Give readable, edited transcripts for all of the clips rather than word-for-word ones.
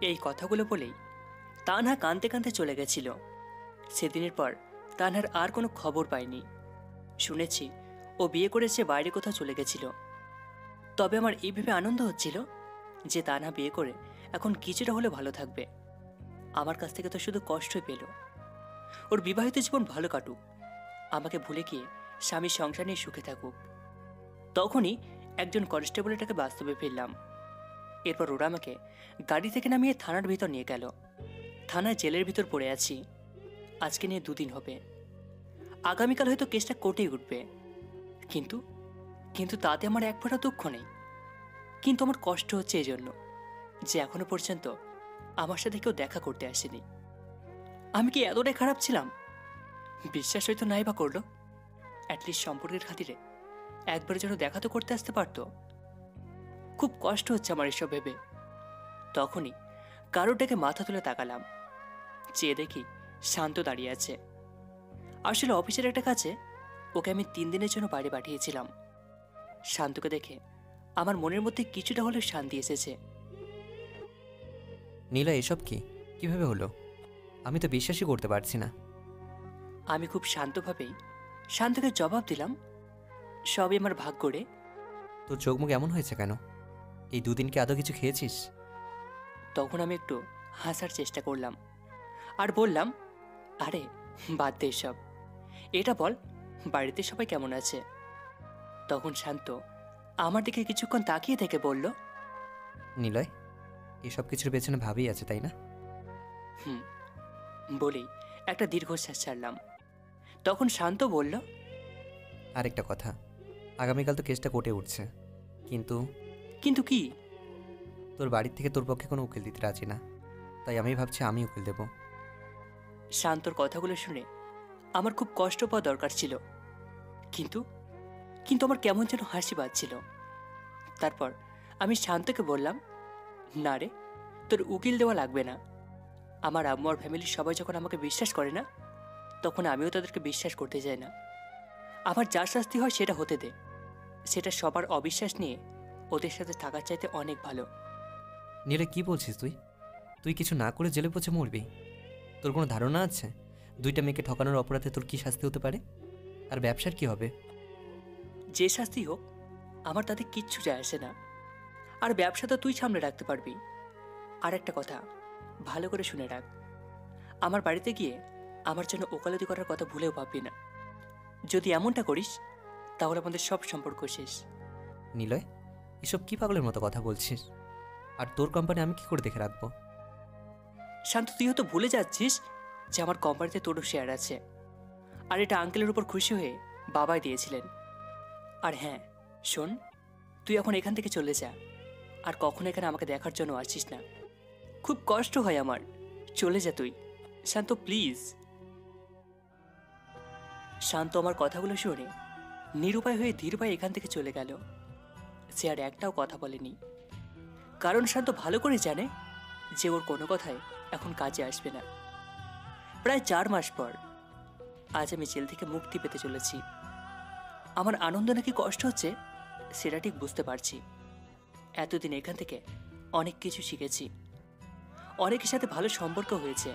এই কথাগুলো বলেই তানহা কাঁদতে কাঁদতে চলে গেছিল। সেদিনের পর তানহার আর কোনো খবর পাইনি। শুনেছি ও বিয়ে করেছে, বাইরে কোথাও চলে গেছিল। তবে আমার এই ভেবে আনন্দ হচ্ছিল যে তানহা বিয়ে করে এখন কিছুটা হলে ভালো থাকবে। আমার কাছ থেকে তো শুধু কষ্টই পেল। ওর বিবাহিত জীবন ভালো কাটুক, আমাকে ভুলে গিয়ে স্বামীর সংসার নিয়ে সুখে থাকুক। তখনই একজন কনস্টেবলেরটাকে বাস্তবে ফিরলাম। এরপর ওরা আমাকে গাড়ি থেকে নামিয়ে থানার ভিতর নিয়ে গেল। থানায় জেলের ভিতর পড়ে আছি। আজকে নিয়ে 2 দিন হবে। আগামীকাল হয়তো কেসটা কোর্টেই উঠবে। কিন্তু কিন্তু তাতে আমার এক ফোঁটা দুঃখ নেই। কিন্তু আমার কষ্ট হচ্ছে এই জন্য যে এখনো পর্যন্ত আমার সাথে কেউ দেখা করতে আসেনি। আমি কি এতটাই খারাপ ছিলাম? বিশ্বাস হয়তো নাই বা করলো। অ্যাটলিস্ট সম্পর্কের খাতিরে একবার যেন দেখা তো করতে আসতে পারতো। খুব কষ্ট হচ্ছে আমার এসব ভেবে। তখনই কারোর ডেকে মাথা তুলে তাকালাম। চেয়ে দেখি শান্ত দাঁড়িয়ে আছে। আসলে অফিসের একটা কাজে ওকে আমি 3 দিনের জন্য বাইরে পাঠিয়েছিলাম। শান্তকে দেখে আমার মনের মধ্যে কিছুটা হলেও শান্তি এসেছে। নীলা, এসব কি কিভাবে হলো? আমি তো বিশ্বাসই করতে পারছি না। আমি খুব শান্তভাবেই শান্তকে জবাব দিলাম, সবই আমার ভাগ্য রে। তোর চোখ মুখ এমন হয়েছে কেন? এই 2 দিন কি আদৌ কিছু খেয়েছিস? তখন আমি একটু হাসার চেষ্টা করলাম আর বললাম, আরে বাদ দে সব। এটা বল, বাড়িতে সবাই কেমন আছে? তখন শান্ত আমার দিকে কিছুক্ষণ তাকিয়ে থেকে বলল, নিলয়, এসব কিছুর পেছনে ভাবি আছে, তাই না? হুম। বলেই একটা দীর্ঘশ্বাস ছাড়লাম। তখন শান্ত বলল, আরেকটা কথা, আগামীকাল তো কেসটা কোর্টে উঠছে, কিন্তু কিন্তু কি? তোর বাড়ির থেকে তোর পক্ষে কোনো উকিল দিতে রাজি না, তাই আমি ভাবছি আমি উকিল দেব। শান্তর কথাগুলো শুনে আমার খুব কষ্ট পাওয়া দরকার ছিল, কিন্তু কিন্তু আমার কেমন যেন হাসি পাচ্ছিল। তারপর আমি শান্তকে বললাম, না রে, তোর উকিল দেওয়া লাগবে না। আমার আম্মু আর ফ্যামিলির সবাই যখন আমাকে বিশ্বাস করে না, তখন আমিও তাদেরকে বিশ্বাস করতে চাই না। আমার যা শাস্তি হয় সেটা হতে দে। সেটা সবার অবিশ্বাস নিয়ে ওদের সাথে থাকার চাইতে অনেক ভালো। নীলে, কি বলছিস তুই? তুই কিছু না করে জেলে পচে মরবি? তোর কোনো ধারণা আছে 2টা মেয়েকে ঠকানোর অপরাধে তোর কি শাস্তি হতে পারে? আর ব্যবসার কি হবে? যে শাস্তি হোক, আমার তাতে কিচ্ছু যায় আসে না। আর ব্যবসা তো তুই সামনে রাখতে পারবি। আর একটা কথা ভালো করে শুনে রাখ, আমার বাড়িতে গিয়ে আমার জন্য ওকালতি করার কথা ভুলেও ভাববি না। যদি এমনটা করিস তাহলে আমাদের সব সম্পর্ক শেষ। নিলয়, এসব কি পাগলের মতো কথা বলছিস? আর তোর কোম্পানি আমি কি করে দেখে রাখবো? শান্ত, তুই হয়তো ভুলে যাচ্ছিস যে আমার কোম্পানিতে তোরও শেয়ার আছে। আর এটা আঙ্কেলের উপর খুশি হয়ে বাবাই দিয়েছিলেন। আর হ্যাঁ শোন, তুই এখন এখান থেকে চলে যা। আর কখনো এখানে আমাকে দেখার জন্য আসিস না। খুব কষ্ট হয় আমার। চলে যা তুই শান্ত, প্লিজ। শান্ত আমার কথাগুলো শুনে নিরুপায় হয়ে ধীর পায়ে এখান থেকে চলে গেল। সে আর একটাও কথা বলেনি, কারণ শান্ত ভালো করে জানে যে ওর কোনো কথাই এখন কাজে আসবে না। প্রায় 4 মাস পর আজ আমি জেল থেকে মুক্তি পেতে চলেছি। আমার আনন্দ নাকি কষ্ট হচ্ছে সেটা ঠিক বুঝতে পারছি। এতদিন এখান থেকে অনেক কিছু শিখেছি, অনেকের সাথে ভালো সম্পর্ক হয়েছে।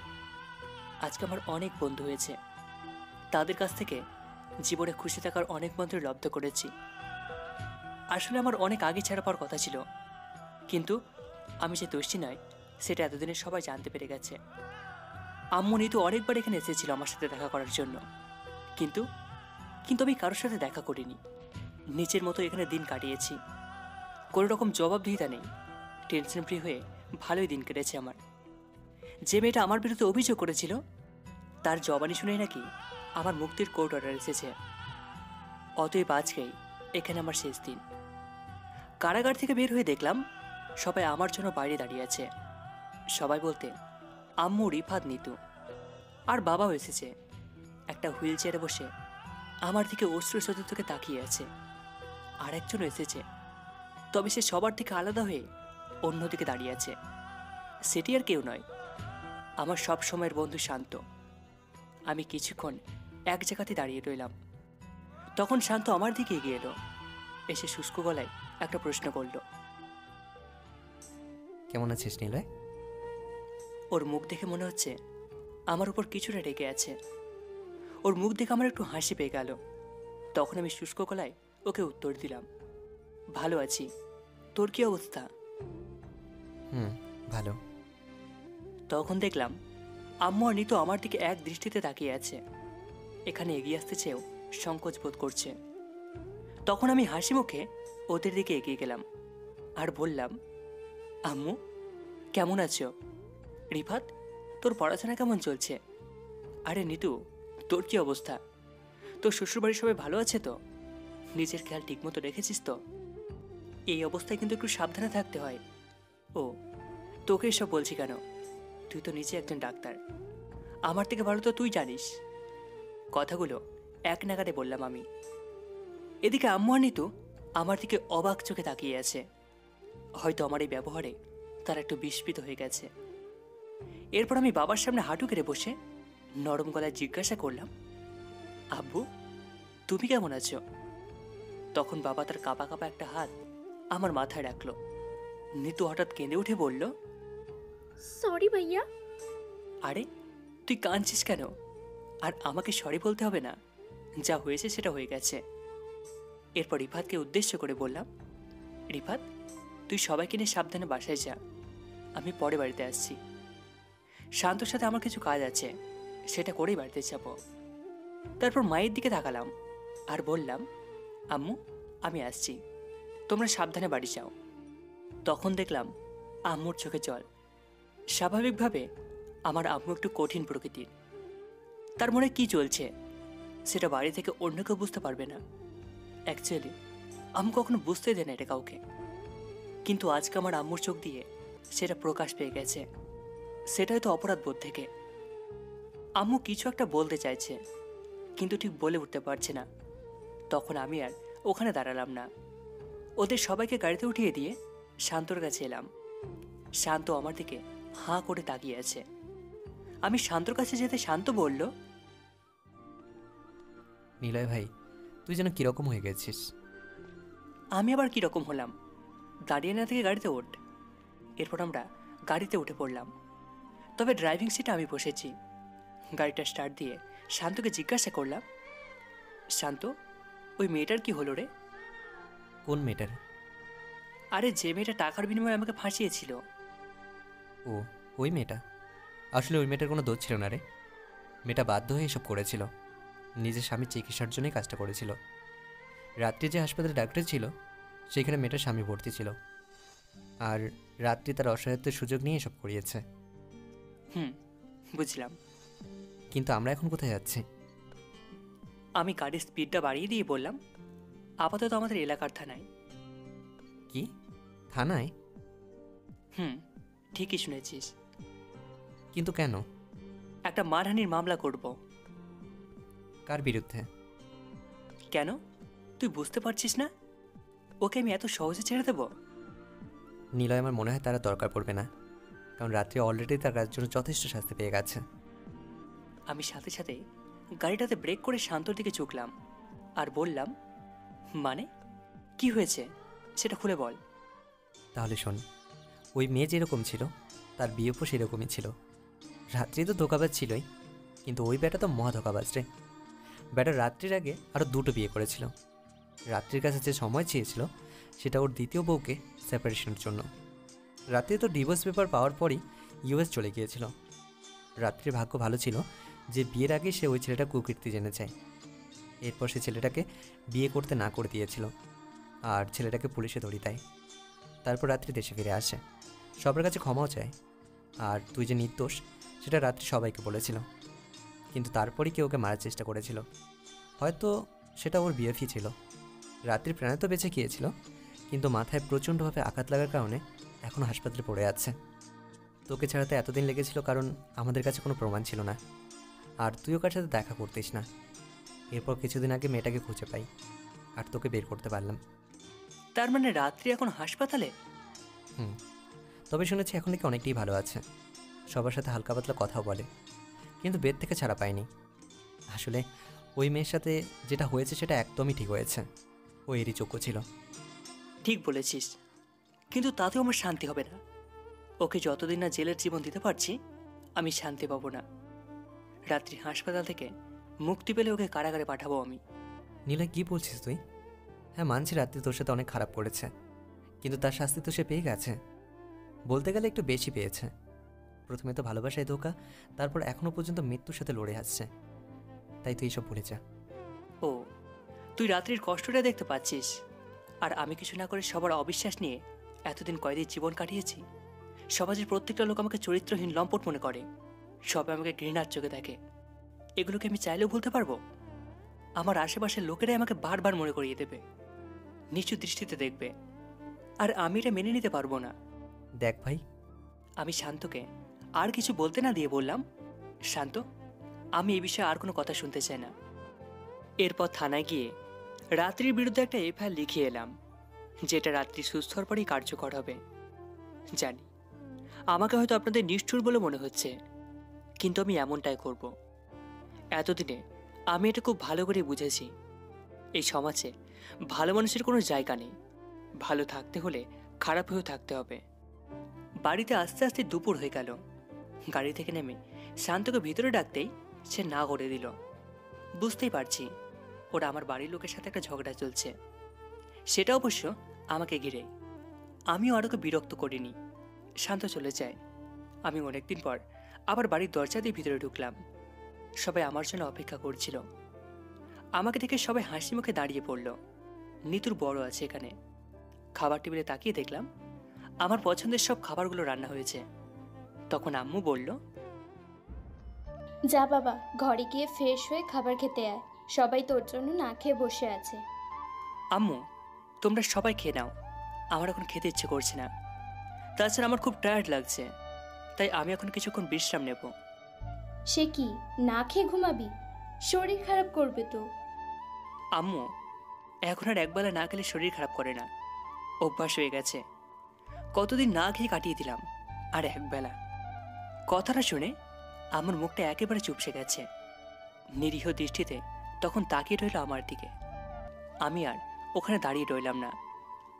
আজকে আমার অনেক বন্ধু হয়েছে, তাদের কাছ থেকে জীবনে খুশি থাকার অনেক মন্ত্র লব্ধ করেছি। আসলে আমার অনেক আগে ছেড়ে পাওয়ার কথা ছিল, কিন্তু আমি যে দোষী নয় সেটা এতদিনে সবাই জানতে পেরে গেছে। আম্মু নিতু অনেকবার এখানে এসেছিল আমার সাথে দেখা করার জন্য, কিন্তু কিন্তু আমি কারোর সাথে দেখা করিনি। নিজের মতো এখানে দিন কাটিয়েছি। কোনো রকম জবাবদিহিতা নেই, টেনশন ফ্রি হয়ে ভালোই দিন কেটেছে আমার। যে মেয়েটা আমার বিরুদ্ধে অভিযোগ করেছিল তার জবানি শুনেই নাকি আমার মুক্তির কোর্ট অর্ডার এসেছে। অতএব আজকেই এখানে আমার শেষ দিন। কারাগার থেকে বের হয়ে দেখলাম সবাই আমার জন্য বাইরে দাঁড়িয়ে আছে। সবাই বলতে আম্মু, রিফাত, নিতু আর বাবাও এসেছে। একটা হুইল চেয়ারে বসে আমার দিকে অশ্রুসজ্জিত চোখে তাকিয়ে আছে। আর একজনও এসেছে, তবে সে সবার থেকে আলাদা হয়ে অন্যদিকে দাঁড়িয়ে আছে। সেটি আর কেউ নয়, আমার সব সময়ের বন্ধু শান্ত। আমি কিছুক্ষণ এক জায়গাতে দাঁড়িয়ে রইলাম। তখন শান্ত আমার দিকে এগিয়ে এলো, এসে শুষ্ক গলায় একটা প্রশ্ন করল, কেমন আছিস নিলয়? ওর মুখ দেখে মনে হচ্ছে আমার উপর কিছুটা রেগে আছে। ওর মুখ দেখে আমার একটু হাসি পেয়ে গেল। তখন আমি শুষ্ক গলায় ওকে উত্তর দিলাম, ভালো আছি, তোর কি অবস্থা? ভালো। তখন দেখলাম আম্মু আর নিতু আমার দিকে এক দৃষ্টিতে তাকিয়ে আছে। এখানে এগিয়ে আসতে চেয়েও সংকোচ বোধ করছে। তখন আমি হাসি মুখে ওদের দিকে এগিয়ে গেলাম আর বললাম, আম্মু কেমন আছো? রিফাত, তোর পড়াশোনা কেমন চলছে? আরে নিতু, তোর কি অবস্থা? তোর শ্বশুরবাড়ির সবাই ভালো আছে তো? নিজের খেয়াল ঠিকমতো রেখেছিস তো? এই অবস্থায় কিন্তু একটু সাবধানে থাকতে হয়। ও, তোকে এসব বলছি কেন? তুই তো নিজে একজন ডাক্তার, আমার থেকে ভালো তো তুই জানিস। কথাগুলো এক নাগাড়ে বললাম আমি। এদিকে আম্মু আর নিতু আমার দিকে অবাক চোখে তাকিয়ে আছে। হয়তো আমার এই ব্যবহারে তারা একটু বিস্মিত হয়ে গেছে। এরপর আমি বাবার সামনে হাঁটু কেড়ে বসে নরম গলায় জিজ্ঞাসা করলাম, আব্বু তুমি কেমন আছো? তখন বাবা তার কাঁপা কাঁপা একটা হাত আমার মাথায় রাখলো। নিতু হঠাৎ কেঁদে উঠে বলল, সরি ভাইয়া। আরে তুই কাঁদছিস কেন? আর আমাকে সরি বলতে হবে না, যা হয়েছে সেটা হয়ে গেছে। এরপর রিফাতকে উদ্দেশ্য করে বললাম, রিফাত তুই সবাইকে নিয়ে সাবধানে বাসায় যা, আমি পরে বাড়িতে আসছি। শান্তর সাথে আমার কিছু কাজ আছে, সেটা করেই বাড়িতে যাব। তারপর মায়ের দিকে তাকালাম আর বললাম, আম্মু আমি আসছি, তোমরা সাবধানে বাড়ি যাও। তখন দেখলাম আম্মুর চোখে জল। স্বাভাবিকভাবে আমার আম্মু একটু কঠিন প্রকৃতির। তার মনে কি চলছে সেটা বাড়ি থেকে অন্য কেউ বুঝতে পারবে না। অ্যাকচুয়ালি আম্মু কখনো বুঝতে দেয় না এটা কাউকে, কিন্তু আজকে আমার আম্মুর চোখ দিয়ে সেটা প্রকাশ পেয়ে গেছে। সেটা হয়তো অপরাধ বোধ থেকে। আম্মু কিছু একটা বলতে চাইছে কিন্তু ঠিক বলে উঠতে পারছে না। তখন আমি আর ওখানে দাঁড়ালাম না, ওদের সবাইকে গাড়িতে উঠিয়ে দিয়ে শান্তর কাছে এলাম। শান্ত আমার দিকে হাঁ করে তাকিয়ে আছে। আমি শান্তর কাছে যেতে শান্ত বলল, নিলয় ভাই, তুই যেন কীরকম হয়ে গেছিস। আমি আবার কিরকম হলাম? দাঁড়িয়ে না থেকে গাড়িতে ওঠ। এরপর আমরা গাড়িতে উঠে পড়লাম। তবে ড্রাইভিং সিটে আমি বসেছি। গাড়িটা স্টার্ট দিয়ে শান্তকে জিজ্ঞাসা করলাম, শান্ত ওই মেয়েটার কি হলো রে? কোন মেয়েটার? আরে যে মেয়েটা টাকার বিনিময়ে আমাকে ফাঁসিয়েছিল। ও, ওই মেয়েটা? আসলে ওই মেয়েটার কোনো দোষ ছিল না রে। মেয়েটা বাধ্য হয়ে এসব করেছিল। নিজের স্বামীর চিকিৎসার জন্যই কাজটা করেছিল। রাত্রি যে হাসপাতালে ডাক্তার ছিল সেখানে মেয়েটার স্বামী ভর্তি ছিল, আর রাত্রি তার অসহায়ত্বের সুযোগ নিয়ে এসব করিয়েছে। বুঝলাম। কিন্তু আমরা এখন কোথায় যাচ্ছি? আমি গাড়ির স্পিডটা বাড়িয়ে দিয়ে বললাম, আপাতত আমাদের এলাকার থানায়। কি, থানায়? ঠিকই শুনেছিস। কিন্তু কেন? একটা মারহানির মামলা করব। কার বিরুদ্ধে? কেন, তুই বুঝতে পারছিস না? ওকে আমি এত সহজে ছেড়ে দেব? নিলয়, আমার মনে হয় তারা দরকার পড়বে না, কারণ রাত্রি অলরেডি তার কাজের জন্য যথেষ্ট শাস্তি পেয়ে গেছে। আমি সাথে সাথে গাড়িটাতে ব্রেক করে শান্তর দিকে ঝুঁকলাম আর বললাম, মানে কি হয়েছে সেটা খুলে বল। তাহলে শোন, ওই মেয়ে যেরকম ছিল তার বিয়েও সেরকমই ছিল। রাত্রি তো ধোকাবাজ ছিলই, কিন্তু ওই বেটা তো মহা ধোকাবাজ রে। বেটা রাত্রির আগে আরও দুটো বিয়ে করেছিল। রাত্রির কাছে যে সময় চেয়েছিল সেটা ওর দ্বিতীয় বউকে সেপারেশনের জন্য। রাত্রি তো ডিভোর্স পেপার পাওয়ার পরই ইউএস চলে গিয়েছিল। রাত্রির ভাগ্য ভালো ছিল যে বিয়ের আগে সে ওই ছেলেটা কুকীর্তি জেনে যায়। এরপর সে ছেলেটাকে বিয়ে করতে না করে দিয়েছিল, আর ছেলেটাকে পুলিশে ধরিয়ে দেয়। তারপর রাত্রি দেশে ফিরে আসে, সবার কাছে ক্ষমাও চায়। আর তুই যে নির্দোষ সেটা রাত্রি সবাইকে বলেছিল, কিন্তু তারপরই কেউ ওকে মারার চেষ্টা করেছিল। হয়তো সেটা ওর বিএফই ছিল। রাত্রির প্রাণে তো বেঁচে গিয়েছিল, কিন্তু মাথায় প্রচণ্ডভাবে আঘাত লাগার কারণে এখন হাসপাতালে পড়ে আছে। তোকে ছাড়াতে এতদিন লেগেছিল কারণ আমাদের কাছে কোনো প্রমাণ ছিল না, আর তুই ওর সাথে দেখা করতিস না। এরপর কিছুদিন আগে মেয়েটাকে খুঁজে পাই আর তোকে বের করতে পারলাম। তার মানে রাত্রি এখন হাসপাতালে? তবে শুনেছি এখন নাকি অনেকটাই ভালো আছে, সবার সাথে হালকা পাতলা কথাও বলে, কিন্তু বেড থেকে ছাড়া পায়নি। আসলে ওই মেয়ের সাথে যেটা হয়েছে সেটা একদমই ঠিক হয়েছে, ও এরই যোগ্য ছিল। ঠিক বলেছিস, কিন্তু তাতেও আমার শান্তি হবে না। ওকে যতদিন না জেলের জীবন দিতে পারছি আমি শান্তি পাবো না। রাত্রি হাসপাতাল থেকে মুক্তি পেলে ওকে কারাগারে পাঠাবো আমি। নিলয় কী বলছিস তুই? হ্যাঁ মানছি রাত্রি তোর সাথে অনেক খারাপ করেছে, কিন্তু তার শাস্তি তো সে পেয়ে গেছে। বলতে গেলে একটু বেশি পেয়েছে। প্রথমে তো ভালোবাসায় ধোকা, তারপর এখনও পর্যন্ত মৃত্যুর সাথে লড়ে আসছে। তাই তুই এসব ভুলে যা। ও, তুই রাত্রির কষ্টটা দেখতে পাচ্ছিস, আর আমি কিছু না করে সবার অবিশ্বাস নিয়ে এতদিন কয়েদির জীবন কাটিয়েছি। সমাজের প্রত্যেকটা লোক আমাকে চরিত্রহীন লম্পট মনে করে, সবাই আমাকে ঘৃণার চোখে দেখে। এগুলোকে আমি চাইলেও ভুলতে পারবো? আমার আশেপাশের লোকেরাই আমাকে বারবার মনে করিয়ে দেবে, নিচু দৃষ্টিতে দেখবে, আর আমি এটা মেনে নিতে পারবো না। দেখ ভাই, আমি শান্তকে আর কিছু বলতে না দিয়ে বললাম, শান্ত, আমি এই বিষয়ে আর কোনো কথা শুনতে চাই না। এরপর থানায় গিয়ে রাত্রির বিরুদ্ধে একটা এফআইআর লিখিয়ে এলাম, যেটা রাত্রি সুস্থ হওয়ার পরই কার্যকর হবে। জানি আমাকে হয়তো আপনাদের নিষ্ঠুর বলে মনে হচ্ছে, কিন্তু আমি এমনটাই করব। এতদিনে আমি এটা খুব ভালো করে বুঝেছি, এই সমাজে ভালো মানুষের কোনো জায়গা নেই। ভালো থাকতে হলে খারাপ হয়েও থাকতে হবে। বাড়িতে আস্তে আস্তে দুপুর হয়ে গেল। গাড়ি থেকে নেমে শান্তকে ভিতরে ডাকতেই সে না করে দিল। বুঝতেই পারছি ওরা আমার বাড়ির লোকের সাথে একটা ঝগড়া চলছে, সেটা অবশ্য আমাকে ঘিরে। আমিও আর ওকে বিরক্ত করিনি, শান্ত চলে যায়। আমি অনেকদিন পর আবার বাড়ির দরজা দিয়ে ভিতরে ঢুকলাম। সবাই আমার জন্য অপেক্ষা করছিল। আমাকে দেখে সবাই হাসি মুখে দাঁড়িয়ে পড়ল। নিতুর বড় আছে এখানে। খাবার টেবিলে তাকিয়ে দেখলাম আমার পছন্দের সব খাবারগুলো রান্না হয়েছে। তখন আম্মু বলল, যা বাবা, ঘরে গিয়ে ফ্রেশ হয়ে খাবার খেতে আয়, সবাই তোর জন্য না খেয়ে বসে আছে। আম্মু তোমরা সবাই খেয়ে নাও, আমার এখন খেতে ইচ্ছে করছে না। তাছাড়া আমার খুব টায়ার্ড লাগছে, তাই আমি এখন কিছুক্ষণ বিশ্রাম নেব। সে কি, না খেয়ে ঘুমাবি? শরীর খারাপ করবে তো। আম্মু এখন আর একবেলা না খেলে শরীর খারাপ করে না, অভ্যাস হয়ে গেছে। কতদিন না খেয়ে কাটিয়ে দিলাম, আর একবেলা। কথাটা শুনে আমার মুখটা একেবারে চুপসে গেছে। নিরীহ দৃষ্টিতে তখন তাকিয়ে রইল আমার দিকে। আমি আর ওখানে দাঁড়িয়ে রইলাম না,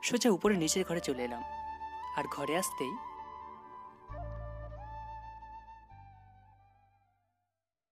সোজা উপরে নিচের ঘরে চলে এলাম। আর ঘরে আসতেই